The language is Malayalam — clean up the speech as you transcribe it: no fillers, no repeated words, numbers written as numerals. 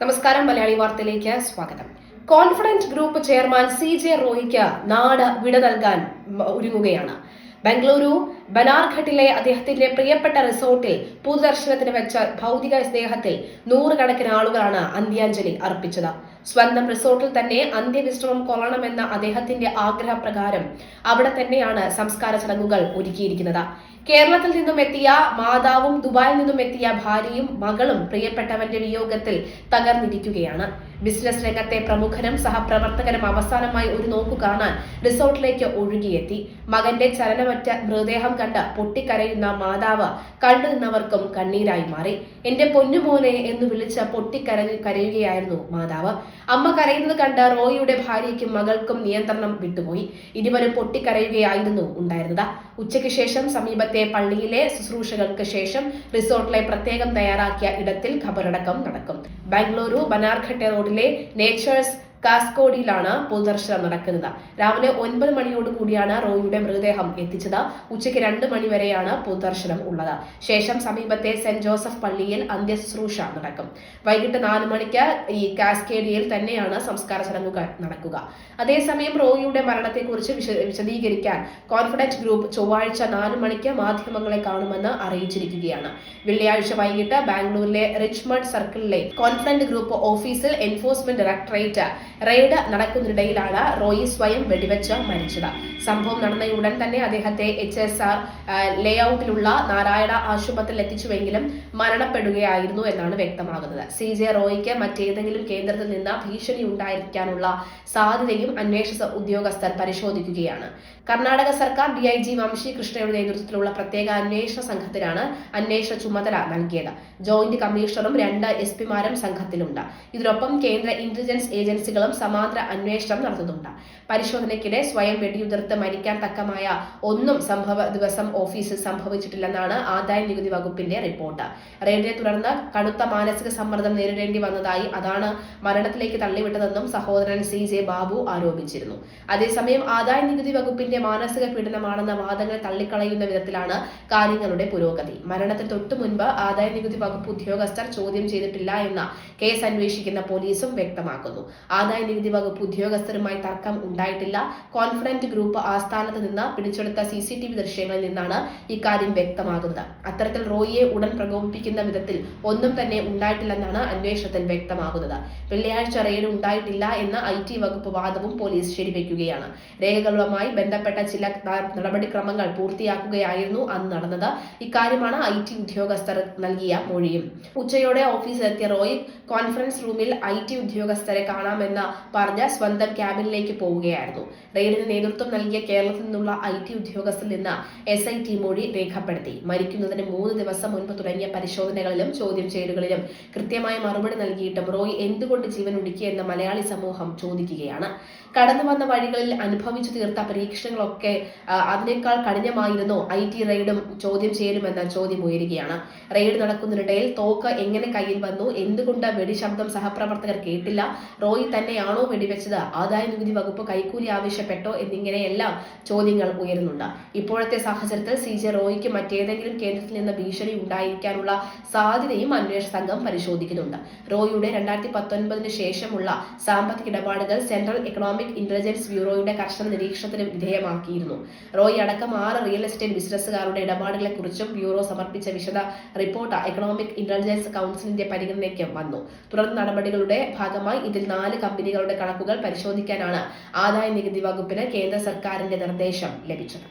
നമസ്കാരം. മലയാളി വാർത്തയിലേക്ക് സ്വാഗതം. കോൺഫിഡന്റ് ഗ്രൂപ്പ് ചെയർമാൻ CJ റോയിക്ക് നാട് വിട നൽകാൻ ഒരുങ്ങുകയാണ്. ബംഗളൂരു ബനാർഘട്ടിലെ അദ്ദേഹത്തിന്റെ പ്രിയപ്പെട്ട റിസോർട്ടിൽ പൊതുദർശനത്തിന് വെച്ച ഭൗതിക സ്നേഹത്തിൽ നൂറുകണക്കിന് ആളുകളാണ് അന്ത്യാഞ്ജലി അർപ്പിച്ചത്. സ്വന്തം റിസോർട്ടിൽ തന്നെ അന്ത്യവിശ്രമം കൊള്ളണമെന്ന അദ്ദേഹത്തിന്റെ ആഗ്രഹപ്രകാരം അവിടെ തന്നെയാണ് സംസ്കാര ചടങ്ങുകൾ ഒരുക്കിയിരിക്കുന്നത്. കേരളത്തിൽ നിന്നും എത്തിയ മാതാവും ദുബായിൽ നിന്നും എത്തിയ ഭാര്യയും മകളും പ്രിയപ്പെട്ടവന്റെ വിയോഗത്തിൽ തകർന്നിരിക്കുകയാണ്. ബിസിനസ് രംഗത്തെ പ്രമുഖരും സഹപ്രവർത്തകരും അവസാനമായി ഒരു നോക്കു കാണാൻ റിസോർട്ടിലേക്ക് ഒഴുകിയെത്തി. മകന്റെ ചലനമറ്റ മൃതദേഹം കണ്ട് പൊട്ടിക്കരയുന്ന മാതാവ് കണ്ടുനിന്നവർക്കും കണ്ണീരായി മാറി. എന്റെ പൊന്നുമോനെ എന്ന് വിളിച്ച് പൊട്ടിക്കരയുകയായിരുന്നു മാതാവ്. അമ്മ കരയുന്നത് കണ്ട് റോയിയുടെ ഭാര്യയ്ക്കും മകൾക്കും നിയന്ത്രണം വിട്ടുപോയി. ഇരുവരും പൊട്ടിക്കരയുകയായിരുന്നു ഉണ്ടായിരുന്നത്. ഉച്ചയ്ക്ക് ശേഷം സമീപത്തെ പള്ളിയിലെ ശുശ്രൂഷകൾക്ക് ശേഷം റിസോർട്ടിലെ പ്രത്യേകം തയ്യാറാക്കിയ ഇടത്തിൽ ഖബറടക്കം നടക്കും. ബംഗളൂരു ബനാർഘട്ടെ റോഡിലെ നേച്ചേഴ്സ് കാസ്കോഡിയിലാണ് പൊതുദർശനം നടക്കുന്നത്. രാവിലെ 9 മണിയോടുകൂടിയാണ് റോയിയുടെ മൃതദേഹം എത്തിച്ചത്. ഉച്ചയ്ക്ക് 2 മണി വരെയാണ് പൊതുദർശനം ഉള്ളത്. ശേഷം സമീപത്തെ സെന്റ് ജോസഫ് പള്ളിയിൽ അന്ത്യശുശ്രൂഷ നടക്കും. വൈകിട്ട് 4 മണിക്ക് ഈ കാസ്കേഡിയയിൽ തന്നെയാണ് സംസ്കാര ചടങ്ങുകൾ നടക്കുക. അതേസമയം റോയിയുടെ മരണത്തെക്കുറിച്ച് വിശദീകരിക്കാൻ കോൺഫിഡന്റ് ഗ്രൂപ്പ് ചൊവ്വാഴ്ച 4 മണിക്ക് മാധ്യമങ്ങളെ കാണുമെന്ന് അറിയിച്ചിരിക്കുകയാണ്. വെള്ളിയാഴ്ച വൈകിട്ട് ബാംഗ്ലൂരിലെ റിച്ച്മണ്ട് സർക്കിളിലെ കോൺഫിഡന്റ് ഗ്രൂപ്പ് ഓഫീസിൽ എൻഫോഴ്സ്മെന്റ് ഡയറക്ടറേറ്റ് റെയ്ഡ് നടക്കുന്നതിനിടയിലാണ് റോയി സ്വയം വെടിവെച്ച് മരിച്ചത്. സംഭവം നടന്നയുടൻ തന്നെ അദ്ദേഹത്തെ HSR ലേഔട്ടിലുള്ള നാരായണ ആശുപത്രിയിൽ എത്തിച്ചുവെങ്കിലും മരണപ്പെടുകയായിരുന്നു എന്നാണ് വ്യക്തമാകുന്നത്. CJ റോയിക്ക് മറ്റേതെങ്കിലും കേന്ദ്രത്തിൽ നിന്ന് ഭീഷണി ഉണ്ടായിരിക്കാനുള്ള സാധ്യതയും അന്വേഷണ ഉദ്യോഗസ്ഥർ പരിശോധിക്കുകയാണ്. കർണാടക സർക്കാർ DIG വംശി കൃഷ്ണയുടെ നേതൃത്വത്തിലുള്ള പ്രത്യേക അന്വേഷണ സംഘത്തിനാണ് അന്വേഷണ ചുമതല നൽകിയത്. ജോയിന്റ് കമ്മീഷണറും 2 SP-മാരും സംഘത്തിലുണ്ട്. ഇതിനൊപ്പം കേന്ദ്ര ഇന്റലിജൻസ് ഏജൻസികളും സമാന്തര അന്വേഷണം നടത്തുന്നുണ്ട്. പരിശോധനയ്ക്കിടെ സ്വയം വെടിയുതിർത്ത് മരിക്കാൻ തക്കമായ ഒന്നും സംഭവ ദിവസം ഓഫീസിൽ സംഭവിച്ചിട്ടില്ലെന്നാണ് ആദായ നികുതി വകുപ്പിന്റെ റിപ്പോർട്ട്. റെയ്ഡിനെ തുടർന്ന് കടുത്ത മാനസിക സമ്മർദ്ദം നേരിടേണ്ടി വന്നതായി, അതാണ് മരണത്തിലേക്ക് തള്ളിവിട്ടതെന്നും സഹോദരൻ CJ ബാബു ആരോപിച്ചിരുന്നു. അതേസമയം ആദായ നികുതി വകുപ്പിന്റെ മാനസിക പീഡനമാണെന്ന വാദങ്ങളെ തള്ളിക്കളയുന്ന വിധത്തിലാണ് കാര്യങ്ങളുടെ പുരോഗതി. മരണത്തിന് തൊട്ടു മുൻപ് ആദായ നികുതി വകുപ്പ് ഉദ്യോഗസ്ഥർ ചോദ്യം ചെയ്തിട്ടില്ല എന്ന കേസ് അന്വേഷിക്കുന്ന പോലീസും വ്യക്തമാക്കുന്നു. ആദായ നികുതി വകുപ്പ് ഉദ്യോഗസ്ഥരുമായി തർക്കം ഉണ്ടായിട്ടില്ല. കോൺഫിഡന്റ് ഗ്രൂപ്പ് ആസ്ഥാനത്ത് നിന്ന് പിടിച്ചെടുത്ത CCTV ദൃശ്യങ്ങളിൽ നിന്നാണ് ഇക്കാര്യം വ്യക്തമാകുന്നത്. അത്തരത്തിൽ റോയിയെ ഉടൻ പ്രകോപിപ്പിക്കുന്ന വിധത്തിൽ ഒന്നും തന്നെ ഉണ്ടായിട്ടില്ലെന്നാണ് അന്വേഷണത്തിൽ വ്യക്തമാകുന്നത്. വെള്ളിയാഴ്ച റെയ്ഡ് ഉണ്ടായിട്ടില്ല എന്ന IT വകുപ്പ് വാദവും പോലീസ് ശരിവെക്കുകയാണ്. രേഖകളുമായി ബന്ധപ്പെട്ട ചില നടപടിക്രമങ്ങൾ പൂർത്തിയാക്കുകയായിരുന്നു അന്ന് നടന്നത്. ഇക്കാര്യമാണ് IT ഉദ്യോഗസ്ഥർ നൽകിയ മൊഴിയും. ഉച്ചയോടെ ഓഫീസിലെത്തിയ റോയ് കോൺഫറൻസ് റൂമിൽ IT ഉദ്യോഗസ്ഥരെ കാണാമെന്ന് പറഞ്ഞ് സ്വന്തം ക്യാബിനിലേക്ക് പോവുകയായിരുന്നു. റെയ്ഡിന് നേതൃത്വം നൽകിയ കേരളത്തിൽ നിന്നുള്ള IT ഉദ്യോഗസ്ഥരിൽ നിന്ന് SIT മൊഴി രേഖപ്പെടുത്തി. മരിക്കുന്നതിന് 3 ദിവസം മുൻപ് തുടങ്ങിയ പരിശോധനകളിലും ചോദ്യം ചെയ്യലുകളിലും കൃത്യമായ മറുപടി നൽകിയിട്ടും റോയ് എന്തുകൊണ്ട് ജീവൻ ഒടുക്കിയെന്ന് മലയാളി സമൂഹം ചോദിക്കുകയാണ്. കടന്നു വന്ന വഴികളിൽ അനുഭവിച്ചു തീർത്ത പരീക്ഷണങ്ങളൊക്കെ അതിനേക്കാൾ കഠിനമായിരുന്നോ IT റെയ്ഡും ചോദ്യം ചെയ്യലുമെന്ന ചോദ്യം ഉയരുകയാണ്. റെയ്ഡ് നടക്കുന്നതിനിടയിൽ തോക്ക് എങ്ങനെ കയ്യിൽ വന്നു, എന്തുകൊണ്ട് വെടിശബ്ദം സഹപ്രവർത്തകർ കേട്ടില്ല, റോയി തന്നെയാണോ വെടിവെച്ചത്, ആദായ നികുതി വകുപ്പ് കൈക്കൂലി ആവശ്യപ്പെട്ടോ എന്നിങ്ങനെയെല്ലാം ചോദ്യങ്ങൾ ഉയരുന്നുണ്ട്. ഇപ്പോഴത്തെ സാഹചര്യത്തിൽ CJ റോയിക്ക് മറ്റേതെങ്കിലും കേന്ദ്രത്തിൽ നിന്ന് ഭീഷണി ഉണ്ടായിരിക്കാനുള്ള സാധ്യതയും അന്വേഷണ സംഘം പരിശോധിക്കുന്നുണ്ട്. റോയിയുടെ 2019 ശേഷമുള്ള സാമ്പത്തിക ഇടപാടുകൾ സെൻട്രൽ എക്കണോമിക് ഇന്റലിജൻസ് ബ്യൂറോയുടെ കർശന നിരീക്ഷണത്തിന് വിധേയമാക്കിയിരുന്നു. റോയി അടക്കം 6 റിയൽ എസ്റ്റേറ്റ് ബിസിനസ്സുകാരുടെ ഇടപാടുകളെക്കുറിച്ചും ബ്യൂറോ സമർപ്പിച്ച വിശദ റിപ്പോർട്ട് എക്കണോമിക് ഇന്റലിജൻസ് കൗൺസിലിന്റെ പരിഗണനയ്ക്ക് വന്നു. തുടർ നടപടികളുടെ ഭാഗമായി ഇതിൽ 4 കമ്പനികളുടെ കണക്കുകൾ പരിശോധിക്കാനാണ് ആദായ നികുതി വകുപ്പിന് കേന്ദ്ര സർക്കാരിന്റെ നിർദ്ദേശം ലഭിച്ചത്.